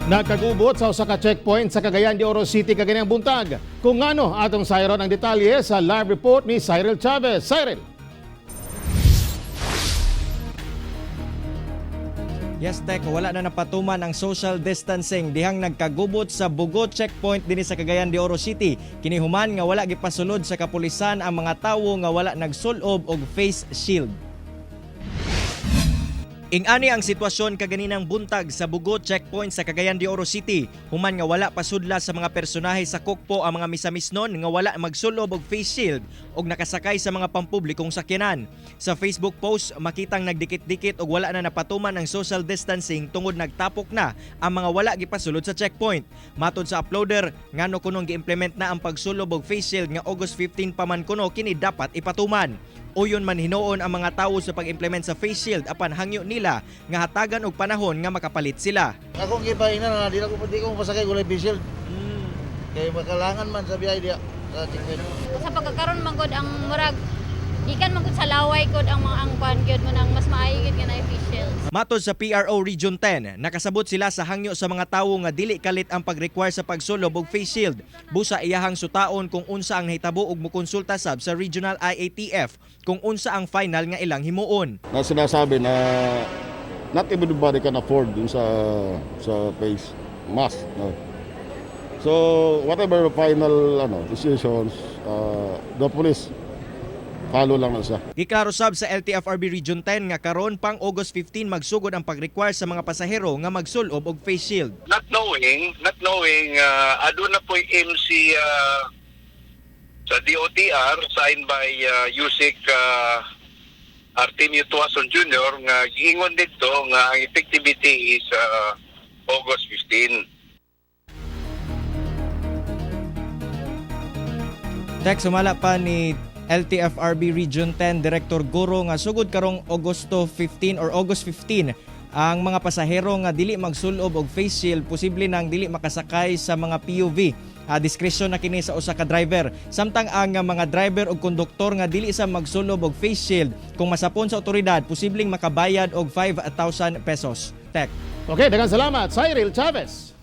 Nagkagubot sa usa ka checkpoint sa Cagayan de Oro City kaganiyang buntag. Kung ano atong sayron ang detalye sa live report ni Cyril Chavez. Cyril. Yes, Tek, wala na napatuman ang social distancing dihang nagkagubot sa Bugot checkpoint dinhi sa Cagayan de Oro City. Kinihuman nga wala gipasulod sa kapulisan ang mga tawo nga wala nagsulob og face shield. Ingani ang sitwasyon kaganinang buntag sa Bugot checkpoint sa Cagayan de Oro City. Human nga wala pasudla sa mga personahe sa kukpo ang mga misamisnon nga wala magsulob og face shield og nakasakay sa mga pampublikong sakyanan. Sa Facebook post makitang nagdikit-dikit og wala na napatuman ang social distancing tungod nagtapok na ang mga wala gipasulod sa checkpoint. Matod sa uploader, ngano kunong gi-implement na ang pagsulob og face shield nga August 15 pa man kuno kini dapat ipatuman. Uyon man hinuon ang mga tawo sa pag-implement sa face shield apan hangyo nila nga hatagan og panahon nga makapalit sila. Ako gipahinan na di ko pasakay gulay face shield. Kay makalangan man sa biyahe dia sa checkpoint. Sa pagkakaroon man gud ang murag gikan man gud sa laway gud ang mga angkwan gyud mo nang mas maayo gyud nga na face shield. Matod sa PRO Region 10, nakasabot sila sa hangyo sa mga tawo nga dili kalit ang pag-require sa pagsulob og face shield. Busa iyahang sutaon kung unsa ang nahitabo og mokonsulta sab sa Regional IATF kung unsa ang final nga ilang himuon. Na sinasabi na not everybody can afford dun sa face mask. No? So whatever final decisions, the police follow lang na siya. Giklaro sab sa LTFRB Region 10 nga karon pang August 15 magsugod ang pag-require sa mga pasahero nga magsulob og face shield. Not knowing aduna po MC sa DOTR signed by Yusik Artemio Tuason Jr. nga giingon dito nga ang effectivity is August 15. Tek, sumala pa ni LTFRB Region 10 Director Guro nga sugod karong August 15 ang mga pasahero nga dili magsulob og face shield posible nang dili makasakay sa mga PUV. Diskresyon na kini sa usa ka driver. Samtang ang mga driver o konduktor nga dili sa magsulob og face shield kung masapon sa otoridad posibleng makabayad og 5,000 pesos. Tek. Okay, daghang salamat Cyril Chavez.